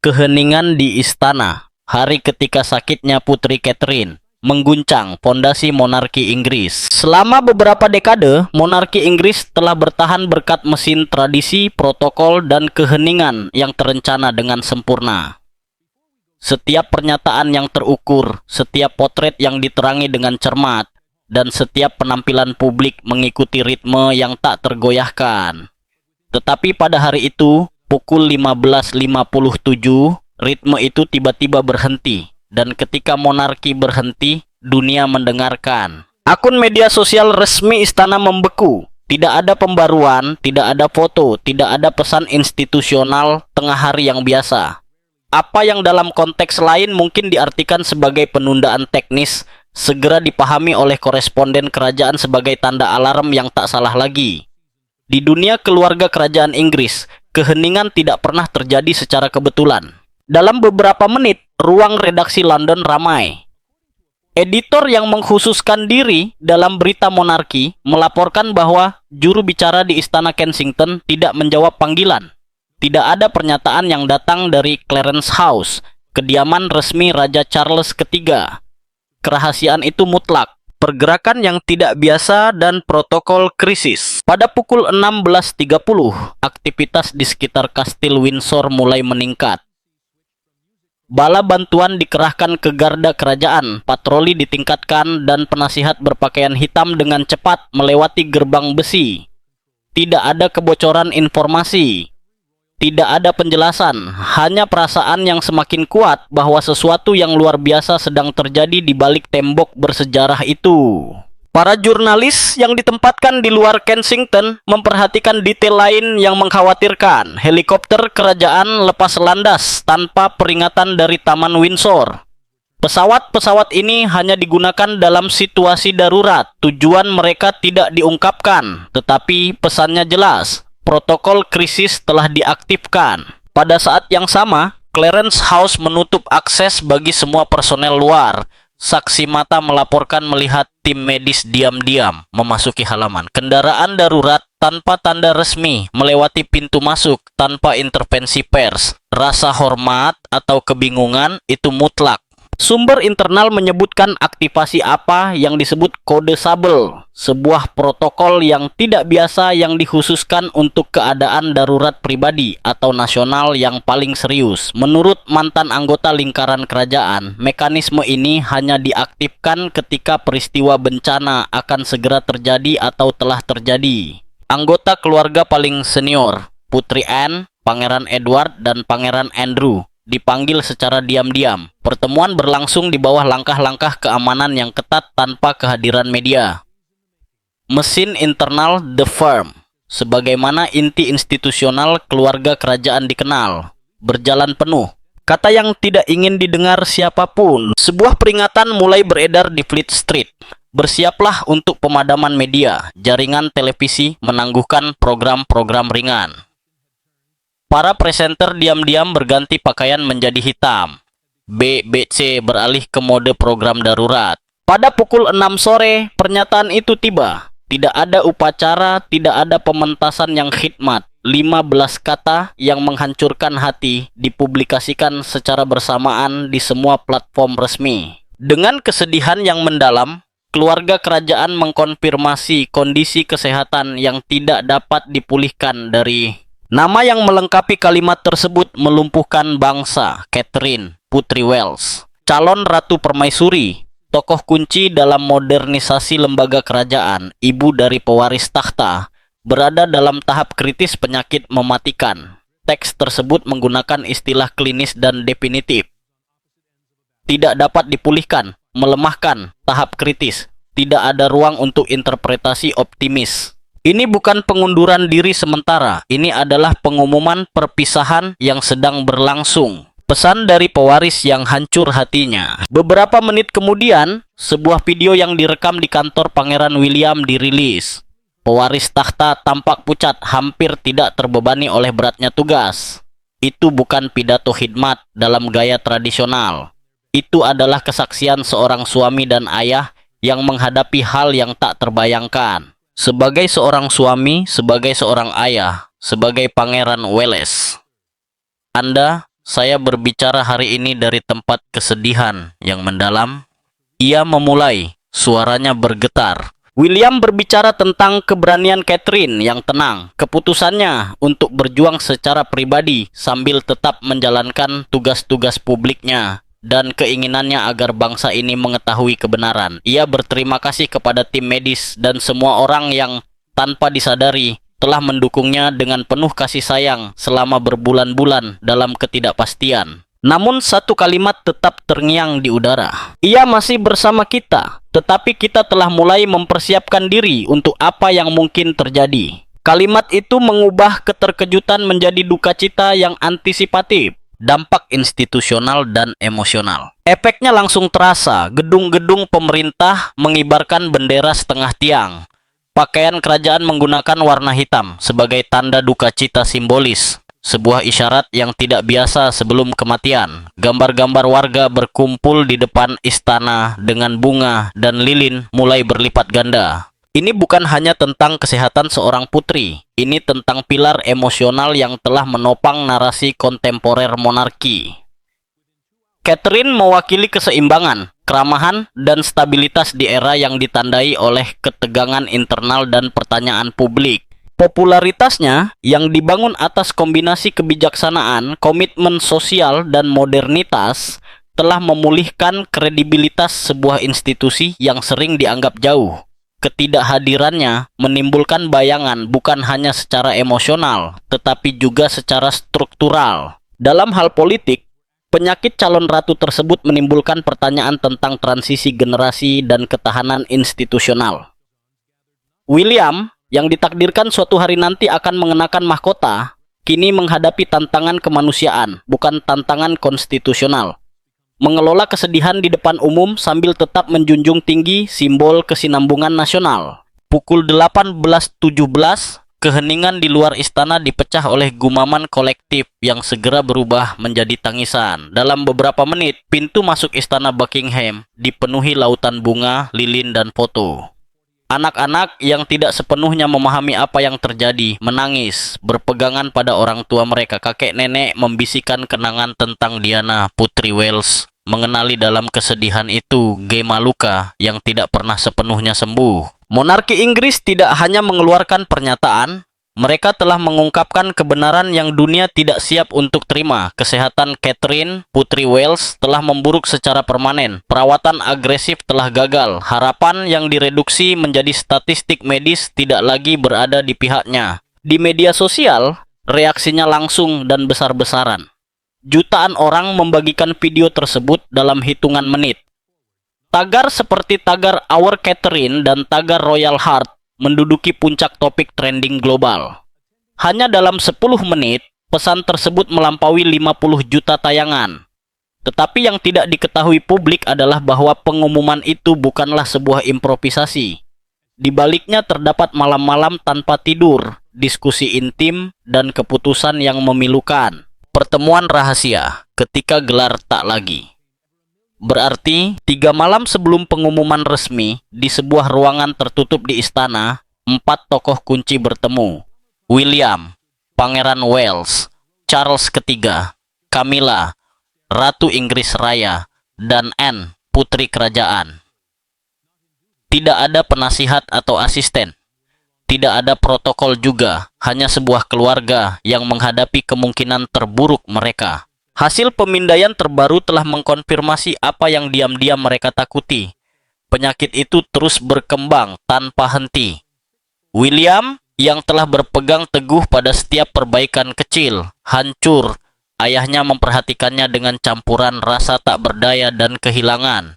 Keheningan di istana, hari ketika sakitnya Putri Catherine, mengguncang fondasi monarki Inggris. Selama beberapa dekade, monarki Inggris telah bertahan berkat mesin tradisi, protokol, dan keheningan yang terencana dengan sempurna. Setiap pernyataan yang terukur, setiap potret yang diterangi dengan cermat, dan setiap penampilan publik mengikuti ritme yang tak tergoyahkan. Tetapi pada hari itu, pukul 15.57, ritme itu tiba-tiba berhenti. Dan ketika monarki berhenti, dunia mendengarkan. Akun media sosial resmi istana membeku. Tidak ada pembaruan, tidak ada foto, tidak ada pesan institusional tengah hari yang biasa. Apa yang dalam konteks lain mungkin diartikan sebagai penundaan teknis, segera dipahami oleh koresponden kerajaan sebagai tanda alarm yang tak salah lagi. Di dunia keluarga kerajaan Inggris, keheningan tidak pernah terjadi secara kebetulan. Dalam beberapa menit, ruang redaksi London ramai. Editor yang mengkhususkan diri dalam berita monarki melaporkan bahwa juru bicara di Istana Kensington tidak menjawab panggilan. Tidak ada pernyataan yang datang dari Clarence House, kediaman resmi Raja Charles III. Kerahasiaan itu mutlak. Pergerakan yang tidak biasa dan protokol krisis. Pada pukul 16.30, aktivitas di sekitar Kastil Windsor mulai meningkat. Bala bantuan dikerahkan ke garda kerajaan, patroli ditingkatkan, dan penasihat berpakaian hitam dengan cepat melewati gerbang besi. Tidak ada kebocoran informasi. Tidak ada penjelasan, hanya perasaan yang semakin kuat bahwa sesuatu yang luar biasa sedang terjadi di balik tembok bersejarah itu. Para jurnalis yang ditempatkan di luar Kensington memperhatikan detail lain yang mengkhawatirkan. Helikopter kerajaan lepas landas tanpa peringatan dari Taman Windsor. Pesawat-pesawat ini hanya digunakan dalam situasi darurat. Tujuan mereka tidak diungkapkan, tetapi pesannya jelas. Protokol krisis telah diaktifkan. Pada saat yang sama, Clarence House menutup akses bagi semua personel luar. Saksi mata melaporkan melihat tim medis diam-diam memasuki halaman. Kendaraan darurat tanpa tanda resmi melewati pintu masuk tanpa intervensi pers. Rasa hormat atau kebingungan itu mutlak. Sumber internal menyebutkan aktivasi apa yang disebut kode Sable, sebuah protokol yang tidak biasa yang dikhususkan untuk keadaan darurat pribadi atau nasional yang paling serius. Menurut mantan anggota lingkaran kerajaan, mekanisme ini hanya diaktifkan ketika peristiwa bencana akan segera terjadi atau telah terjadi. Anggota keluarga paling senior, Putri Anne, Pangeran Edward, dan Pangeran Andrew, dipanggil secara diam-diam. Pertemuan berlangsung di bawah langkah-langkah keamanan yang ketat tanpa kehadiran media. Mesin internal The Firm, sebagaimana inti institusional keluarga kerajaan dikenal, berjalan penuh. Kata yang tidak ingin didengar siapapun. Sebuah peringatan mulai beredar di Fleet Street. Bersiaplah untuk pemadaman media. Jaringan televisi menangguhkan program-program ringan. Para presenter diam-diam berganti pakaian menjadi hitam. BBC beralih ke mode program darurat. Pada pukul 6 sore, pernyataan itu tiba. Tidak ada upacara, tidak ada pementasan yang khidmat. 15 kata yang menghancurkan hati dipublikasikan secara bersamaan di semua platform resmi. Dengan kesedihan yang mendalam, keluarga kerajaan mengkonfirmasi kondisi kesehatan yang tidak dapat dipulihkan dari... Nama yang melengkapi kalimat tersebut melumpuhkan bangsa. Catherine, Putri Wales, calon Ratu Permaisuri, tokoh kunci dalam modernisasi lembaga kerajaan, ibu dari pewaris takhta, berada dalam tahap kritis penyakit mematikan. Teks tersebut menggunakan istilah klinis dan definitif. Tidak dapat dipulihkan, melemahkan, tahap kritis. Tidak ada ruang untuk interpretasi optimis. Ini bukan pengunduran diri sementara, ini adalah pengumuman perpisahan yang sedang berlangsung. Pesan dari pewaris yang hancur hatinya. Beberapa menit kemudian, sebuah video yang direkam di kantor Pangeran William dirilis. Pewaris takhta tampak pucat, hampir tidak terbebani oleh beratnya tugas. Itu bukan pidato khidmat dalam gaya tradisional. Itu adalah kesaksian seorang suami dan ayah yang menghadapi hal yang tak terbayangkan. Sebagai seorang suami, sebagai seorang ayah, sebagai Pangeran Wales, Anda saya berbicara hari ini dari tempat kesedihan yang mendalam. Ia memulai, suaranya bergetar. William berbicara tentang keberanian Catherine yang tenang, keputusannya untuk berjuang secara pribadi sambil tetap menjalankan tugas-tugas publiknya, dan keinginannya agar bangsa ini mengetahui kebenaran. Ia berterima kasih kepada tim medis dan semua orang yang tanpa disadari telah mendukungnya dengan penuh kasih sayang selama berbulan-bulan dalam ketidakpastian. Namun satu kalimat tetap terngiang di udara. Ia masih bersama kita, tetapi kita telah mulai mempersiapkan diri untuk apa yang mungkin terjadi. Kalimat itu mengubah keterkejutan menjadi duka cita yang antisipatif. Dampak institusional dan emosional. Efeknya langsung terasa. Gedung-gedung pemerintah mengibarkan bendera setengah tiang. Pakaian kerajaan menggunakan warna hitam sebagai tanda duka cita simbolis. Sebuah isyarat yang tidak biasa sebelum kematian. Gambar-gambar warga berkumpul di depan istana dengan bunga dan lilin mulai berlipat ganda. Ini bukan hanya tentang kesehatan seorang putri. Ini tentang pilar emosional yang telah menopang narasi kontemporer monarki. Catherine mewakili keseimbangan, keramahan, dan stabilitas di era yang ditandai oleh ketegangan internal dan pertanyaan publik. Popularitasnya yang dibangun atas kombinasi kebijaksanaan, komitmen sosial, dan modernitas telah memulihkan kredibilitas sebuah institusi yang sering dianggap jauh. Ketidakhadirannya menimbulkan bayangan bukan hanya secara emosional, tetapi juga secara struktural. Dalam hal politik, penyakit calon ratu tersebut menimbulkan pertanyaan tentang transisi generasi dan ketahanan institusional. William, yang ditakdirkan suatu hari nanti akan mengenakan mahkota, kini menghadapi tantangan kemanusiaan, bukan tantangan konstitusional. Mengelola kesedihan di depan umum sambil tetap menjunjung tinggi simbol kesinambungan nasional. Pukul 18.17, keheningan di luar istana dipecah oleh gumaman kolektif yang segera berubah menjadi tangisan. Dalam beberapa menit, pintu masuk istana Buckingham dipenuhi lautan bunga, lilin, dan foto. Anak-anak yang tidak sepenuhnya memahami apa yang terjadi menangis, berpegangan pada orang tua mereka. Kakek nenek membisikkan kenangan tentang Diana, Putri Wales, mengenali dalam kesedihan itu Gemma luka yang tidak pernah sepenuhnya sembuh. Monarki Inggris tidak hanya mengeluarkan pernyataan, mereka telah mengungkapkan kebenaran yang dunia tidak siap untuk terima. Kesehatan Catherine, Putri Wales, telah memburuk secara permanen. Perawatan agresif telah gagal. Harapan yang direduksi menjadi statistik medis tidak lagi berada di pihaknya. Di media sosial, reaksinya langsung dan besar-besaran. Jutaan orang membagikan video tersebut dalam hitungan menit. Tagar seperti tagar Our Catherine dan tagar Royal Heart menduduki puncak topik trending global. Hanya dalam 10 menit, pesan tersebut melampaui 50 juta tayangan. Tetapi yang tidak diketahui publik adalah bahwa pengumuman itu bukanlah sebuah improvisasi. Di baliknya terdapat malam-malam tanpa tidur, diskusi intim, dan keputusan yang memilukan. Pertemuan rahasia ketika gelar tak lagi. Berarti, 3 malam sebelum pengumuman resmi, di sebuah ruangan tertutup di istana, 4 tokoh kunci bertemu. William, Pangeran Wales, Charles III, Camilla, Ratu Inggris Raya, dan Anne, Putri Kerajaan. Tidak ada penasihat atau asisten. Tidak ada protokol juga, hanya sebuah keluarga yang menghadapi kemungkinan terburuk mereka. Hasil pemindaian terbaru telah mengkonfirmasi apa yang diam-diam mereka takuti. Penyakit itu terus berkembang tanpa henti. William, yang telah berpegang teguh pada setiap perbaikan kecil, hancur. Ayahnya memperhatikannya dengan campuran rasa tak berdaya dan kehilangan.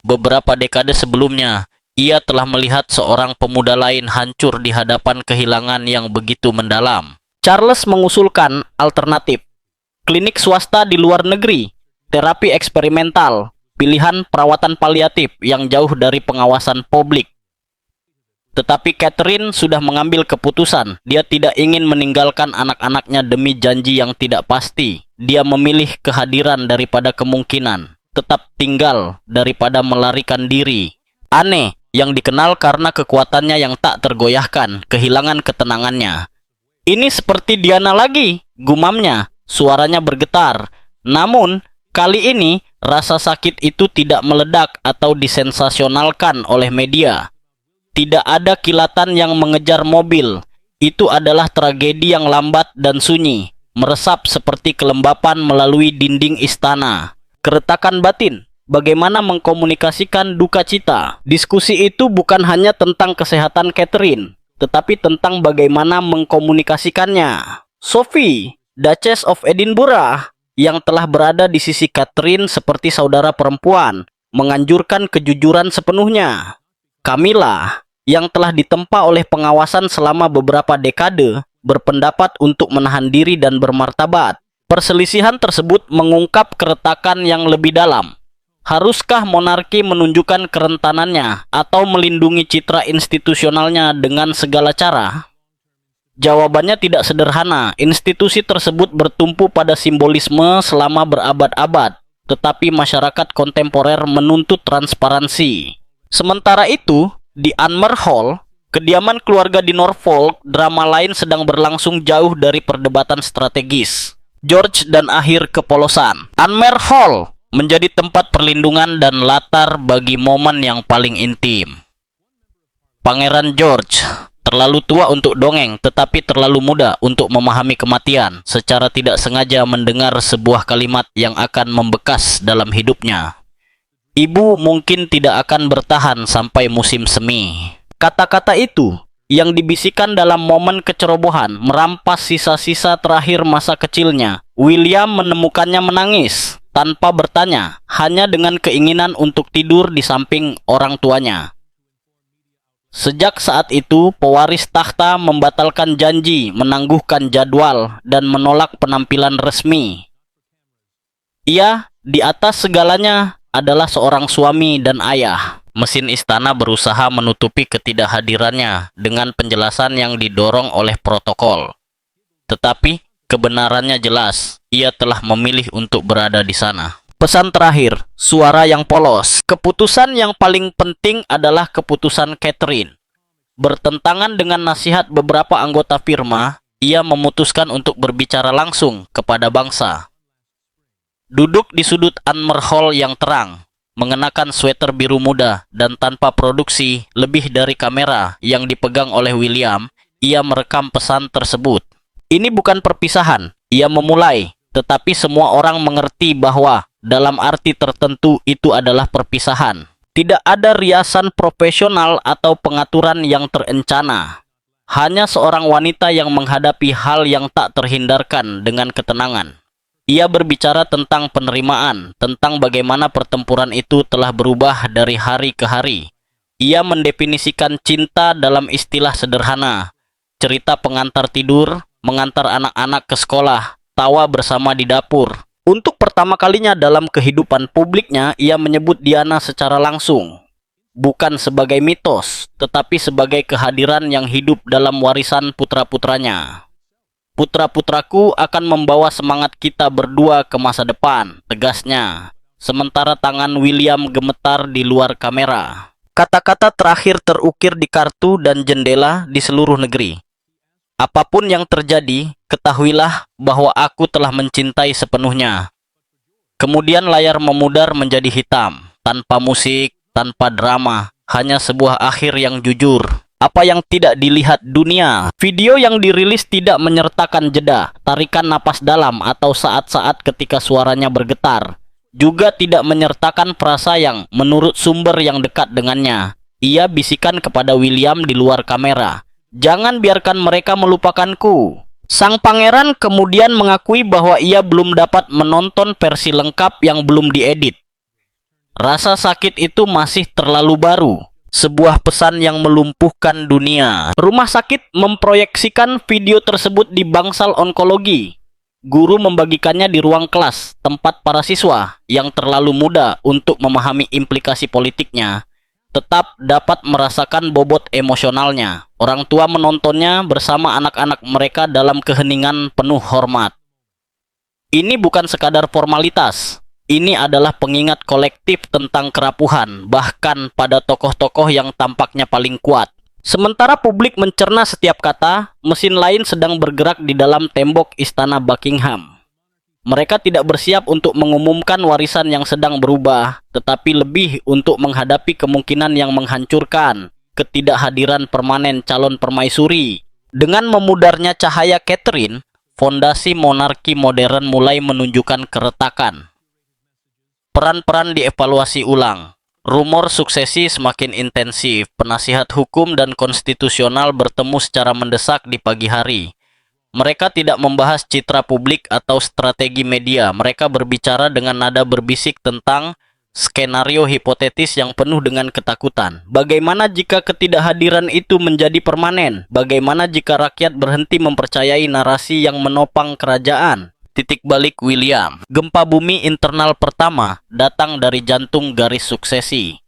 Beberapa dekade sebelumnya, ia telah melihat seorang pemuda lain hancur di hadapan kehilangan yang begitu mendalam. Charles mengusulkan alternatif. Klinik swasta di luar negeri, terapi eksperimental, pilihan perawatan paliatif yang jauh dari pengawasan publik. Tetapi Catherine sudah mengambil keputusan. Dia tidak ingin meninggalkan anak-anaknya demi janji yang tidak pasti. Dia memilih kehadiran daripada kemungkinan, tetap tinggal daripada melarikan diri. Anne, yang dikenal karena kekuatannya yang tak tergoyahkan, kehilangan ketenangannya. Ini seperti Diana lagi, gumamnya. Suaranya bergetar. Namun, kali ini rasa sakit itu tidak meledak atau disensasionalkan oleh media. Tidak ada kilatan yang mengejar mobil. Itu adalah tragedi yang lambat dan sunyi, meresap seperti kelembapan melalui dinding istana. Keretakan batin, bagaimana mengkomunikasikan duka cita. Diskusi itu bukan hanya tentang kesehatan Catherine, tetapi tentang bagaimana mengkomunikasikannya. Sophie, Duchess of Edinburgh, yang telah berada di sisi Catherine seperti saudara perempuan, menganjurkan kejujuran sepenuhnya. Camilla, yang telah ditempa oleh pengawasan selama beberapa dekade, berpendapat untuk menahan diri dan bermartabat. Perselisihan tersebut mengungkap keretakan yang lebih dalam. Haruskah monarki menunjukkan kerentanannya atau melindungi citra institusionalnya dengan segala cara? Jawabannya tidak sederhana. Institusi tersebut bertumpu pada simbolisme selama berabad-abad, tetapi masyarakat kontemporer menuntut transparansi. Sementara itu, di Anmer Hall, kediaman keluarga di Norfolk, drama lain sedang berlangsung jauh dari perdebatan strategis. George dan akhir kepolosan. Anmer Hall menjadi tempat perlindungan dan latar bagi momen yang paling intim. Pangeran George terlalu tua untuk dongeng, tetapi terlalu muda untuk memahami kematian. Secara tidak sengaja mendengar sebuah kalimat yang akan membekas dalam hidupnya. Ibu mungkin tidak akan bertahan sampai musim semi. Kata-kata itu yang dibisikkan dalam momen kecerobohan merampas sisa-sisa terakhir masa kecilnya. William menemukannya menangis tanpa bertanya, hanya dengan keinginan untuk tidur di samping orang tuanya. Sejak saat itu, pewaris takhta membatalkan janji, menangguhkan jadwal, dan menolak penampilan resmi. Ia, di atas segalanya, adalah seorang suami dan ayah. Mesin istana berusaha menutupi ketidakhadirannya dengan penjelasan yang didorong oleh protokol. Tetapi, kebenarannya jelas, ia telah memilih untuk berada di sana. Pesan terakhir, suara yang polos. Keputusan yang paling penting adalah keputusan Catherine. Bertentangan dengan nasihat beberapa anggota firma, ia memutuskan untuk berbicara langsung kepada bangsa. Duduk di sudut Anmer Hall yang terang, mengenakan sweater biru muda dan tanpa produksi lebih dari kamera yang dipegang oleh William, ia merekam pesan tersebut. Ini bukan perpisahan, ia memulai, tetapi semua orang mengerti bahwa dalam arti tertentu itu adalah perpisahan. Tidak ada riasan profesional atau pengaturan yang terencana. Hanya seorang wanita yang menghadapi hal yang tak terhindarkan dengan ketenangan. Ia berbicara tentang penerimaan, tentang bagaimana pertempuran itu telah berubah dari hari ke hari. Ia mendefinisikan cinta dalam istilah sederhana. Cerita pengantar tidur, mengantar anak-anak ke sekolah, tawa bersama di dapur. Untuk pertama kalinya dalam kehidupan publiknya, ia menyebut Diana secara langsung. Bukan sebagai mitos, tetapi sebagai kehadiran yang hidup dalam warisan putra-putranya. Putra-putraku akan membawa semangat kita berdua ke masa depan, tegasnya. Sementara tangan William gemetar di luar kamera. Kata-kata terakhir terukir di kartu dan jendela di seluruh negeri. Apapun yang terjadi, ketahuilah bahwa aku telah mencintai sepenuhnya. Kemudian layar memudar menjadi hitam, tanpa musik, tanpa drama, hanya sebuah akhir yang jujur. Apa yang tidak dilihat dunia. Video yang dirilis tidak menyertakan jeda, tarikan napas dalam atau saat-saat ketika suaranya bergetar. Juga tidak menyertakan frasa yang, menurut sumber yang dekat dengannya, ia bisikan kepada William di luar kamera. Jangan biarkan mereka melupakanku. Sang pangeran kemudian mengakui bahwa ia belum dapat menonton versi lengkap yang belum diedit. Rasa sakit itu masih terlalu baru. Sebuah pesan yang melumpuhkan dunia. Rumah sakit memproyeksikan video tersebut di bangsal onkologi. Guru membagikannya di ruang kelas, tempat para siswa yang terlalu muda untuk memahami implikasi politiknya tetap dapat merasakan bobot emosionalnya. Orang tua menontonnya bersama anak-anak mereka dalam keheningan penuh hormat. Ini bukan sekadar formalitas. Ini adalah pengingat kolektif tentang kerapuhan, bahkan pada tokoh-tokoh yang tampaknya paling kuat. Sementara publik mencerna setiap kata, mesin lain sedang bergerak di dalam tembok istana Buckingham. Mereka tidak bersiap untuk mengumumkan warisan yang sedang berubah, tetapi lebih untuk menghadapi kemungkinan yang menghancurkan, ketidakhadiran permanen calon permaisuri. Dengan memudarnya cahaya Catherine, fondasi monarki modern mulai menunjukkan keretakan. Peran-peran dievaluasi ulang. Rumor suksesi semakin intensif. Penasihat hukum dan konstitusional bertemu secara mendesak di pagi hari. Mereka tidak membahas citra publik atau strategi media. Mereka berbicara dengan nada berbisik tentang skenario hipotetis yang penuh dengan ketakutan. Bagaimana jika ketidakhadiran itu menjadi permanen? Bagaimana jika rakyat berhenti mempercayai narasi yang menopang kerajaan? Titik balik William. Gempa bumi internal pertama datang dari jantung garis suksesi.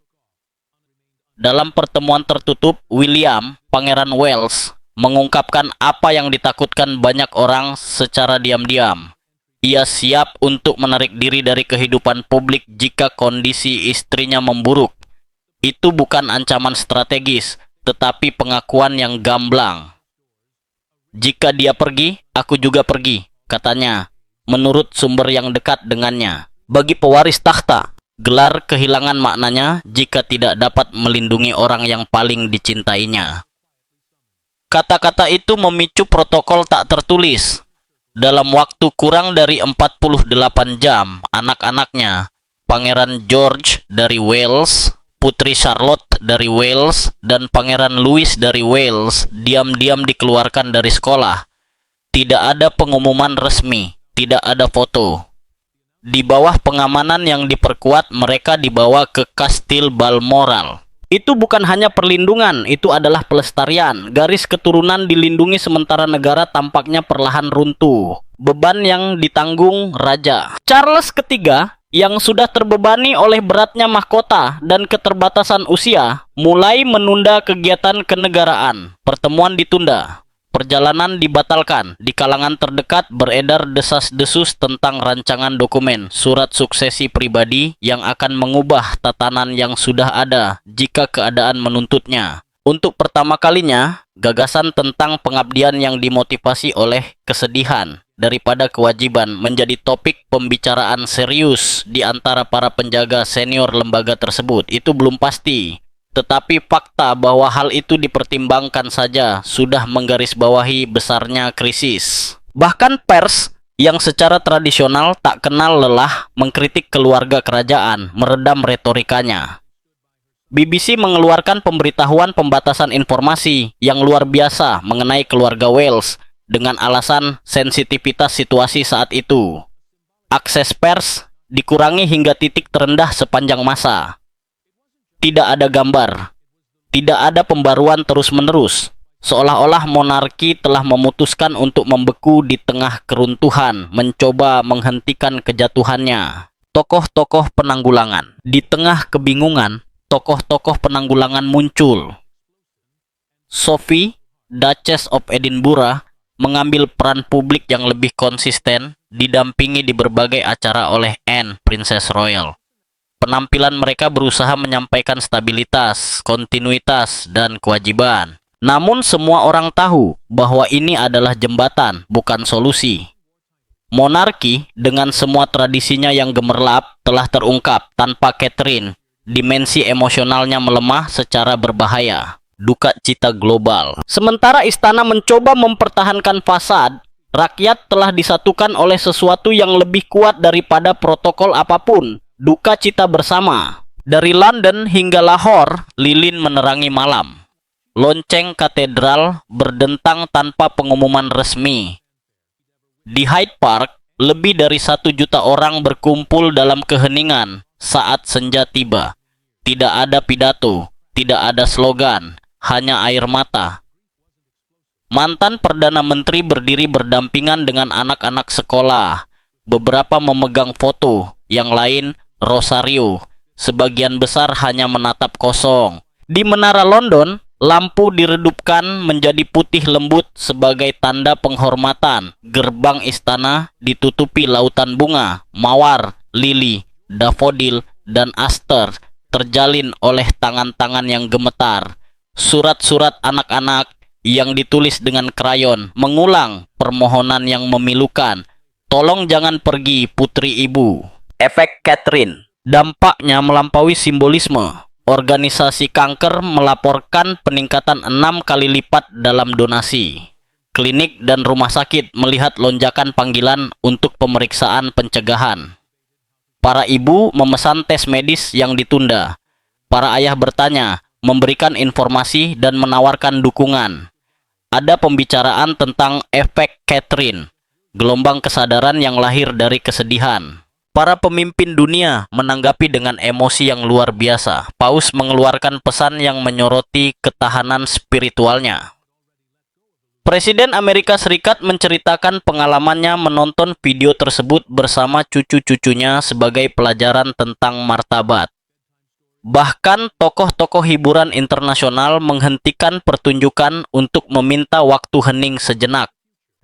Dalam pertemuan tertutup, William, Pangeran Wales, mengungkapkan apa yang ditakutkan banyak orang secara diam-diam. Ia siap untuk menarik diri dari kehidupan publik jika kondisi istrinya memburuk. Itu bukan ancaman strategis, tetapi pengakuan yang gamblang. Jika dia pergi, aku juga pergi, katanya, menurut sumber yang dekat dengannya. Bagi pewaris takhta, gelar kehilangan maknanya jika tidak dapat melindungi orang yang paling dicintainya. Kata-kata itu memicu protokol tak tertulis. Dalam waktu kurang dari 48 jam, anak-anaknya, Pangeran George dari Wales, Putri Charlotte dari Wales, dan Pangeran Louis dari Wales diam-diam dikeluarkan dari sekolah. Tidak ada pengumuman resmi, tidak ada foto. Di bawah pengamanan yang diperkuat, mereka dibawa ke Kastil Balmoral. Itu bukan hanya perlindungan, itu adalah pelestarian. Garis keturunan dilindungi sementara negara tampaknya perlahan runtuh. Beban yang ditanggung Raja Charles III yang sudah terbebani oleh beratnya mahkota dan keterbatasan usia, mulai menunda kegiatan kenegaraan. Pertemuan ditunda. Perjalanan dibatalkan. Di kalangan terdekat beredar desas-desus tentang rancangan dokumen surat suksesi pribadi yang akan mengubah tatanan yang sudah ada jika keadaan menuntutnya. Untuk pertama kalinya, gagasan tentang pengabdian yang dimotivasi oleh kesedihan daripada kewajiban menjadi topik pembicaraan serius di antara para penjaga senior lembaga tersebut. Itu belum pasti. Tetapi fakta bahwa hal itu dipertimbangkan saja sudah menggarisbawahi besarnya krisis. Bahkan pers yang secara tradisional tak kenal lelah mengkritik keluarga kerajaan meredam retorikanya. BBC mengeluarkan pemberitahuan pembatasan informasi yang luar biasa mengenai keluarga Wales dengan alasan sensitivitas situasi saat itu. Akses pers dikurangi hingga titik terendah sepanjang masa. Tidak ada gambar, tidak ada pembaruan terus-menerus, seolah-olah monarki telah memutuskan untuk membeku di tengah keruntuhan, mencoba menghentikan kejatuhannya. Tokoh-tokoh penanggulangan. Di tengah kebingungan, tokoh-tokoh penanggulangan muncul. Sophie, Duchess of Edinburgh, mengambil peran publik yang lebih konsisten, didampingi di berbagai acara oleh Anne, Princess Royal. Penampilan mereka berusaha menyampaikan stabilitas, kontinuitas, dan kewajiban. Namun semua orang tahu bahwa ini adalah jembatan, bukan solusi. Monarki dengan semua tradisinya yang gemerlap telah terungkap. Tanpa Catherine, dimensi emosionalnya melemah secara berbahaya. Duka cita global. Sementara istana mencoba mempertahankan fasad, rakyat telah disatukan oleh sesuatu yang lebih kuat daripada protokol apapun. Duka cita bersama. Dari London hingga Lahore, lilin menerangi malam. Lonceng katedral berdentang tanpa pengumuman resmi. Di Hyde Park, lebih dari 1 juta orang berkumpul dalam keheningan saat senja tiba. Tidak ada pidato, tidak ada slogan, hanya air mata. Mantan Perdana Menteri berdiri berdampingan dengan anak-anak sekolah. Beberapa memegang foto, yang lain rosario. Sebagian besar hanya menatap kosong. Di Menara London, lampu diredupkan menjadi putih lembut sebagai tanda penghormatan. Gerbang istana ditutupi lautan bunga, mawar, lili, dafodil, dan aster terjalin oleh tangan-tangan yang gemetar. Surat-surat anak-anak yang ditulis dengan krayon mengulang permohonan yang memilukan. Tolong jangan pergi, putri ibu. Efek Catherine. Dampaknya melampaui simbolisme. Organisasi kanker melaporkan peningkatan 6 kali lipat dalam donasi. Klinik dan rumah sakit melihat lonjakan panggilan untuk pemeriksaan pencegahan. Para ibu memesan tes medis yang ditunda. Para ayah bertanya, memberikan informasi dan menawarkan dukungan. Ada pembicaraan tentang efek Catherine, gelombang kesadaran yang lahir dari kesedihan. Para pemimpin dunia menanggapi dengan emosi yang luar biasa. Paus mengeluarkan pesan yang menyoroti ketahanan spiritualnya. Presiden Amerika Serikat menceritakan pengalamannya menonton video tersebut bersama cucu-cucunya sebagai pelajaran tentang martabat. Bahkan tokoh-tokoh hiburan internasional menghentikan pertunjukan untuk meminta waktu hening sejenak.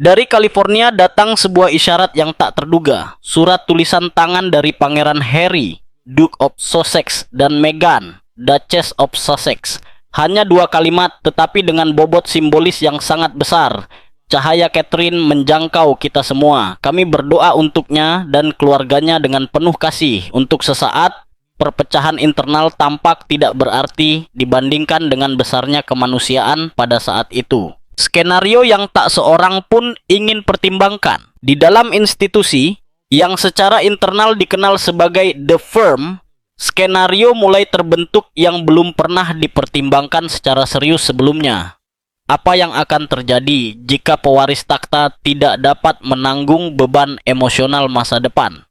Dari California datang sebuah isyarat yang tak terduga. Surat tulisan tangan dari Pangeran Harry, Duke of Sussex, dan Meghan, Duchess of Sussex. Hanya 2 kalimat tetapi dengan bobot simbolis yang sangat besar. Cahaya Catherine menjangkau kita semua. Kami berdoa untuknya dan keluarganya dengan penuh kasih. Untuk sesaat, perpecahan internal tampak tidak berarti dibandingkan dengan besarnya kemanusiaan pada saat itu. Skenario yang tak seorang pun ingin pertimbangkan. Di dalam institusi yang secara internal dikenal sebagai The Firm, skenario mulai terbentuk yang belum pernah dipertimbangkan secara serius sebelumnya. Apa yang akan terjadi jika pewaris takhta tidak dapat menanggung beban emosional masa depan?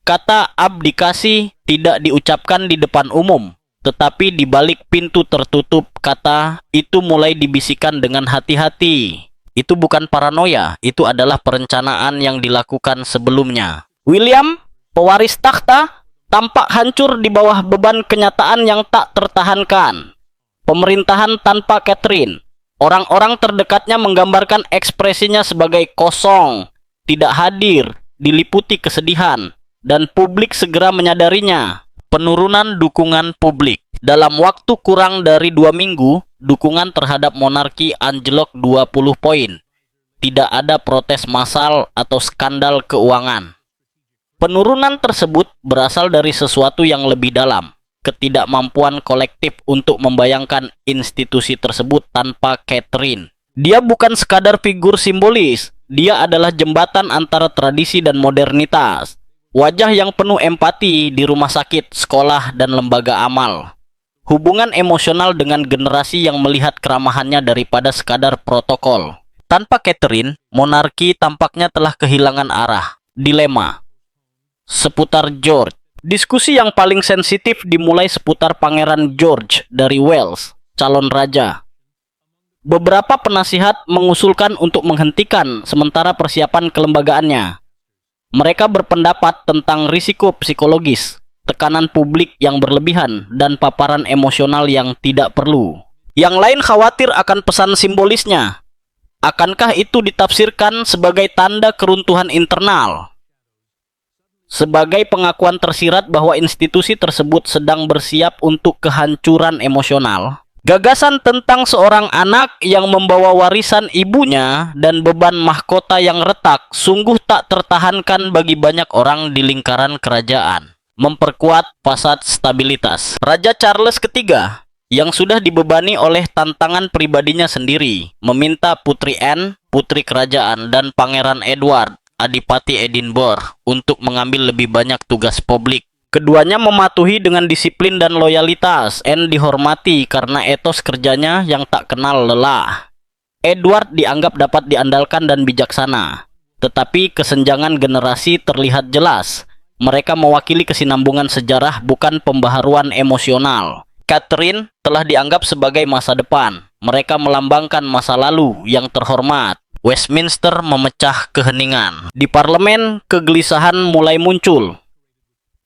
Kata abdikasi tidak diucapkan di depan umum, tetapi di balik pintu tertutup kata itu mulai dibisikkan dengan hati-hati. Itu bukan paranoia, itu adalah perencanaan yang dilakukan sebelumnya. William, pewaris takhta, tampak hancur di bawah beban kenyataan yang tak tertahankan. Pemerintahan tanpa Catherine. Orang-orang terdekatnya menggambarkan ekspresinya sebagai kosong, tidak hadir, diliputi kesedihan, dan publik segera menyadarinya. Penurunan dukungan publik. Dalam waktu kurang dari 2 minggu, dukungan terhadap monarki anjlok 20 poin. Tidak ada protes massal atau skandal keuangan. Penurunan tersebut berasal dari sesuatu yang lebih dalam. Ketidakmampuan kolektif untuk membayangkan institusi tersebut tanpa Catherine. Dia bukan sekadar figur simbolis. Dia adalah jembatan antara tradisi dan modernitas. Wajah yang penuh empati di rumah sakit, sekolah, dan lembaga amal. Hubungan emosional dengan generasi yang melihat keramahannya daripada sekadar protokol. Tanpa Catherine, monarki tampaknya telah kehilangan arah. Dilema. Seputar George. Diskusi yang paling sensitif dimulai seputar Pangeran George dari Wales, calon raja. Beberapa penasihat mengusulkan untuk menghentikan sementara persiapan kelembagaannya. Mereka berpendapat tentang risiko psikologis, tekanan publik yang berlebihan, dan paparan emosional yang tidak perlu. Yang lain khawatir akan pesan simbolisnya. Akankah itu ditafsirkan sebagai tanda keruntuhan internal? Sebagai pengakuan tersirat bahwa institusi tersebut sedang bersiap untuk kehancuran emosional. Gagasan tentang seorang anak yang membawa warisan ibunya dan beban mahkota yang retak sungguh tak tertahankan bagi banyak orang di lingkaran kerajaan. Memperkuat fasad stabilitas. Raja Charles III yang sudah dibebani oleh tantangan pribadinya sendiri, meminta Putri Anne, putri kerajaan, dan Pangeran Edward, Adipati Edinburgh, untuk mengambil lebih banyak tugas publik. Keduanya mematuhi dengan disiplin dan loyalitas. Anne dihormati karena etos kerjanya yang tak kenal lelah. Edward dianggap dapat diandalkan dan bijaksana. Tetapi kesenjangan generasi terlihat jelas. Mereka mewakili kesinambungan sejarah, bukan pembaharuan emosional. Catherine telah dianggap sebagai masa depan. Mereka melambangkan masa lalu yang terhormat. Westminster memecah keheningan. Di parlemen, kegelisahan mulai muncul.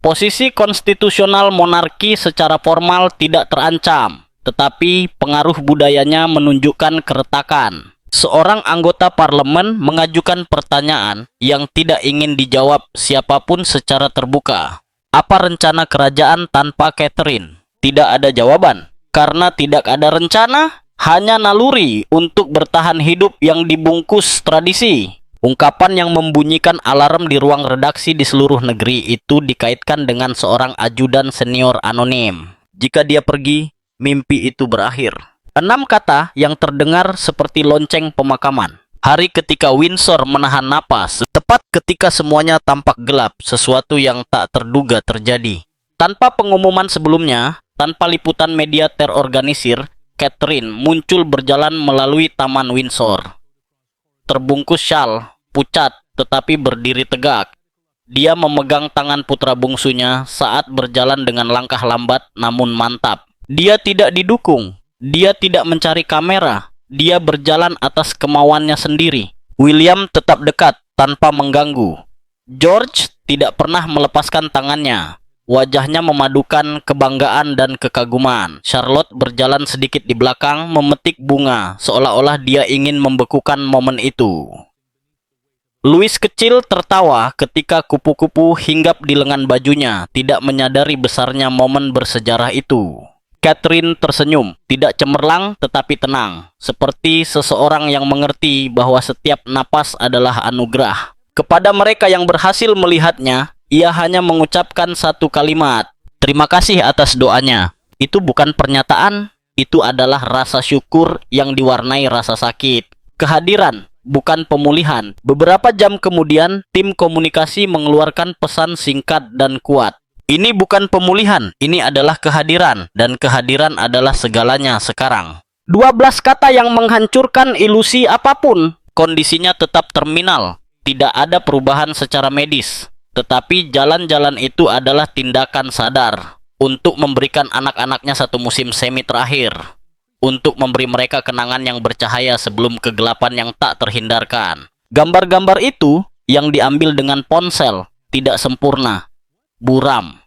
Posisi konstitusional monarki secara formal tidak terancam, tetapi pengaruh budayanya menunjukkan keretakan. Seorang anggota parlemen mengajukan pertanyaan yang tidak ingin dijawab siapapun secara terbuka. Apa rencana kerajaan tanpa Catherine? Tidak ada jawaban. Karena tidak ada rencana, hanya naluri untuk bertahan hidup yang dibungkus tradisi. Ungkapan yang membunyikan alarm di ruang redaksi di seluruh negeri itu dikaitkan dengan seorang ajudan senior anonim. Jika dia pergi, mimpi itu berakhir. 6 kata yang terdengar seperti lonceng pemakaman. Hari ketika Windsor menahan napas, tepat ketika semuanya tampak gelap, sesuatu yang tak terduga terjadi. Tanpa pengumuman sebelumnya, tanpa liputan media terorganisir, Catherine muncul berjalan melalui Taman Windsor. Terbungkus syal, pucat, tetapi berdiri tegak. Dia memegang tangan putra bungsunya saat berjalan dengan langkah lambat namun mantap. Dia tidak didukung, dia tidak mencari kamera, dia berjalan atas kemauannya sendiri. William tetap dekat tanpa mengganggu. George tidak pernah melepaskan tangannya. Wajahnya memadukan kebanggaan dan kekaguman. Charlotte berjalan sedikit di belakang, memetik bunga, seolah-olah dia ingin membekukan momen itu. Louis kecil tertawa ketika kupu-kupu hinggap di lengan bajunya, tidak menyadari besarnya momen bersejarah itu. Catherine tersenyum, tidak cemerlang tetapi tenang, seperti seseorang yang mengerti bahwa setiap napas adalah anugerah. Kepada mereka yang berhasil melihatnya, ia hanya mengucapkan satu kalimat, "Terima kasih atas doanya." Itu bukan pernyataan, itu adalah rasa syukur yang diwarnai rasa sakit. Kehadiran, bukan pemulihan. Beberapa jam kemudian, tim komunikasi mengeluarkan pesan singkat dan kuat. Ini bukan pemulihan, ini adalah kehadiran, dan kehadiran adalah segalanya sekarang. 12 kata yang menghancurkan ilusi apapun. Kondisinya tetap terminal, tidak ada perubahan secara medis. Tetapi jalan-jalan itu adalah tindakan sadar untuk memberikan anak-anaknya satu musim semi terakhir, untuk memberi mereka kenangan yang bercahaya sebelum kegelapan yang tak terhindarkan. Gambar-gambar itu yang diambil dengan ponsel tidak sempurna, buram,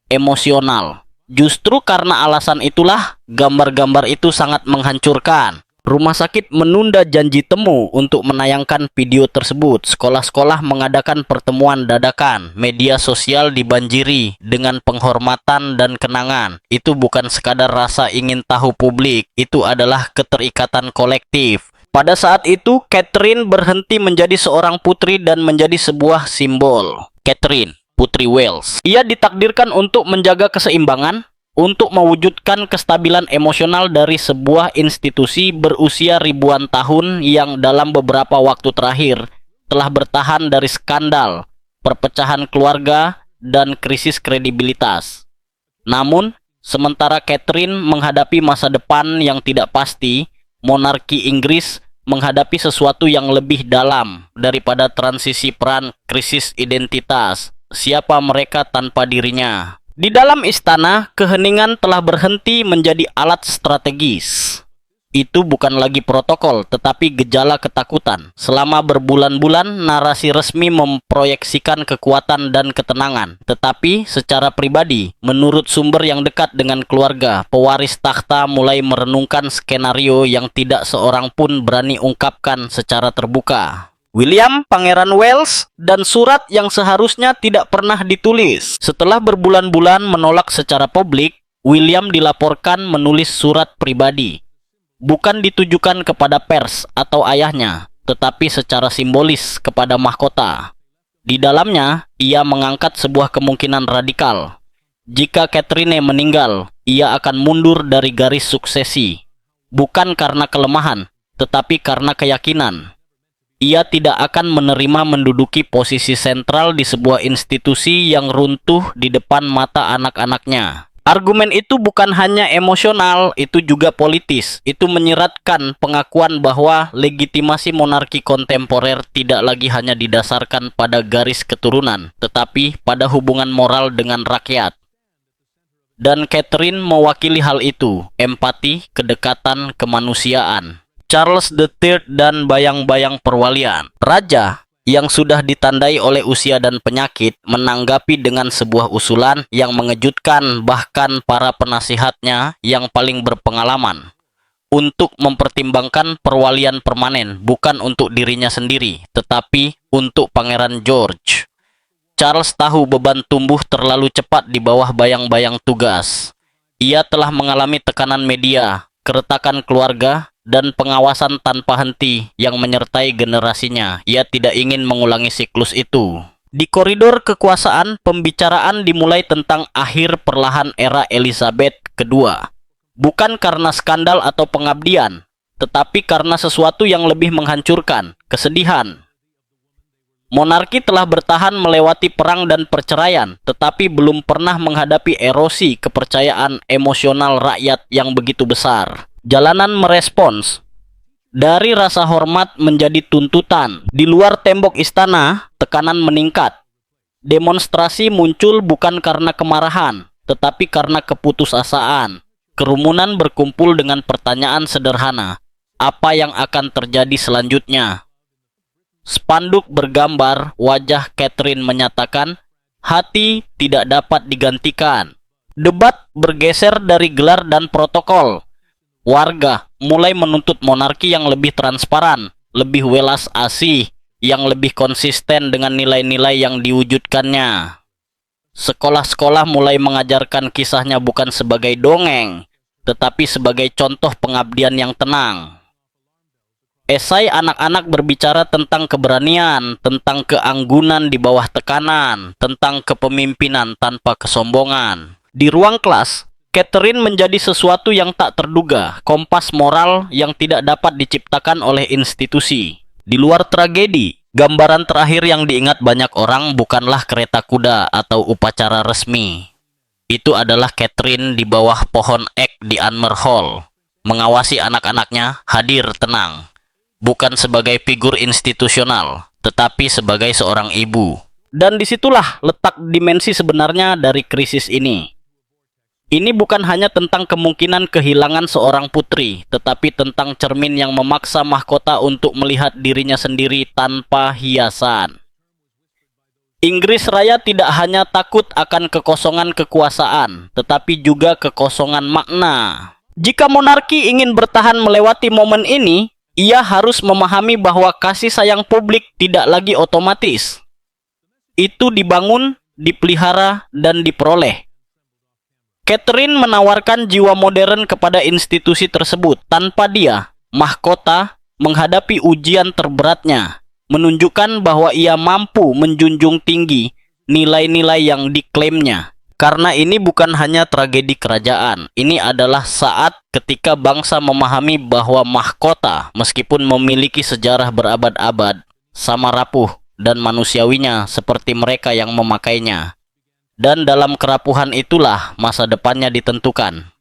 emosional. Justru karena alasan itulah gambar-gambar itu sangat menghancurkan. Rumah sakit menunda janji temu untuk menayangkan video tersebut. Sekolah-sekolah mengadakan pertemuan dadakan. Media sosial dibanjiri dengan penghormatan dan kenangan. Itu bukan sekadar rasa ingin tahu publik, itu adalah keterikatan kolektif. Pada saat itu, Catherine berhenti menjadi seorang putri dan menjadi sebuah simbol. Catherine, Putri Wales. Ia ditakdirkan untuk menjaga keseimbangan, untuk mewujudkan kestabilan emosional dari sebuah institusi berusia ribuan tahun yang dalam beberapa waktu terakhir telah bertahan dari skandal, perpecahan keluarga, dan krisis kredibilitas. Namun, sementara Catherine menghadapi masa depan yang tidak pasti, monarki Inggris menghadapi sesuatu yang lebih dalam daripada transisi peran krisis identitas. Siapa mereka tanpa dirinya? Di dalam istana, keheningan telah berhenti menjadi alat strategis. Itu bukan lagi protokol, tetapi gejala ketakutan. Selama berbulan-bulan, narasi resmi memproyeksikan kekuatan dan ketenangan. Tetapi, secara pribadi, menurut sumber yang dekat dengan keluarga, pewaris takhta mulai merenungkan skenario yang tidak seorang pun berani ungkapkan secara terbuka. William, Pangeran Wales, dan surat yang seharusnya tidak pernah ditulis. Setelah berbulan-bulan menolak secara publik, William dilaporkan menulis surat pribadi. Bukan ditujukan kepada pers atau ayahnya, tetapi secara simbolis kepada mahkota. Di dalamnya, ia mengangkat sebuah kemungkinan radikal. Jika Catherine meninggal, ia akan mundur dari garis suksesi. Bukan karena kelemahan, tetapi karena keyakinan. Ia tidak akan menerima menduduki posisi sentral di sebuah institusi yang runtuh di depan mata anak-anaknya. Argumen itu bukan hanya emosional, itu juga politis. Itu menyiratkan pengakuan bahwa legitimasi monarki kontemporer tidak lagi hanya didasarkan pada garis keturunan, tetapi pada hubungan moral dengan rakyat. Dan Catherine mewakili hal itu, empati, kedekatan, kemanusiaan. Charles III dan bayang-bayang perwalian. Raja yang sudah ditandai oleh usia dan penyakit menanggapi dengan sebuah usulan yang mengejutkan bahkan para penasihatnya yang paling berpengalaman untuk mempertimbangkan perwalian permanen, bukan untuk dirinya sendiri, tetapi untuk Pangeran George. Charles tahu beban tumbuh terlalu cepat di bawah bayang-bayang tugas. Ia telah mengalami tekanan media, keretakan keluarga, dan pengawasan tanpa henti yang menyertai generasinya. Ia tidak ingin mengulangi siklus itu. Di koridor kekuasaan, pembicaraan dimulai tentang akhir perlahan era Elizabeth II. Bukan karena skandal atau pengabdian, tetapi karena sesuatu yang lebih menghancurkan, kesedihan. Monarki telah bertahan melewati perang dan perceraian, tetapi belum pernah menghadapi erosi kepercayaan emosional rakyat yang begitu besar. Jalanan merespons. Dari rasa hormat menjadi tuntutan. Di luar tembok istana, tekanan meningkat. Demonstrasi muncul bukan karena kemarahan, tetapi karena keputusasaan. Kerumunan berkumpul dengan pertanyaan sederhana. Apa yang akan terjadi selanjutnya? Spanduk bergambar wajah Catherine menyatakan, hati tidak dapat digantikan. Debat bergeser dari gelar dan protokol. Warga mulai menuntut monarki yang lebih transparan, lebih welas asih, yang lebih konsisten dengan nilai-nilai yang diwujudkannya. Sekolah-sekolah mulai mengajarkan kisahnya bukan sebagai dongeng, tetapi sebagai contoh pengabdian yang tenang. Esai anak-anak berbicara tentang keberanian, tentang keanggunan di bawah tekanan, tentang kepemimpinan tanpa kesombongan. Di ruang kelas, Catherine menjadi sesuatu yang tak terduga, kompas moral yang tidak dapat diciptakan oleh institusi. Di luar tragedi, gambaran terakhir yang diingat banyak orang bukanlah kereta kuda atau upacara resmi. Itu adalah Catherine di bawah pohon ek di Anmer Hall, mengawasi anak-anaknya hadir tenang. Bukan sebagai figur institusional, tetapi sebagai seorang ibu. Dan disitulah letak dimensi sebenarnya dari krisis ini. Ini bukan hanya tentang kemungkinan kehilangan seorang putri, tetapi tentang cermin yang memaksa mahkota untuk melihat dirinya sendiri tanpa hiasan. Inggris Raya tidak hanya takut akan kekosongan kekuasaan, tetapi juga kekosongan makna. Jika monarki ingin bertahan melewati momen ini, ia harus memahami bahwa kasih sayang publik tidak lagi otomatis. Itu dibangun, dipelihara, dan diperoleh. Catherine menawarkan jiwa modern kepada institusi tersebut. Tanpa dia, mahkota menghadapi ujian terberatnya, menunjukkan bahwa ia mampu menjunjung tinggi nilai-nilai yang diklaimnya. Karena ini bukan hanya tragedi kerajaan, ini adalah saat ketika bangsa memahami bahwa mahkota, meskipun memiliki sejarah berabad-abad, sama rapuh dan manusiawinya seperti mereka yang memakainya. Dan dalam kerapuhan itulah masa depannya ditentukan.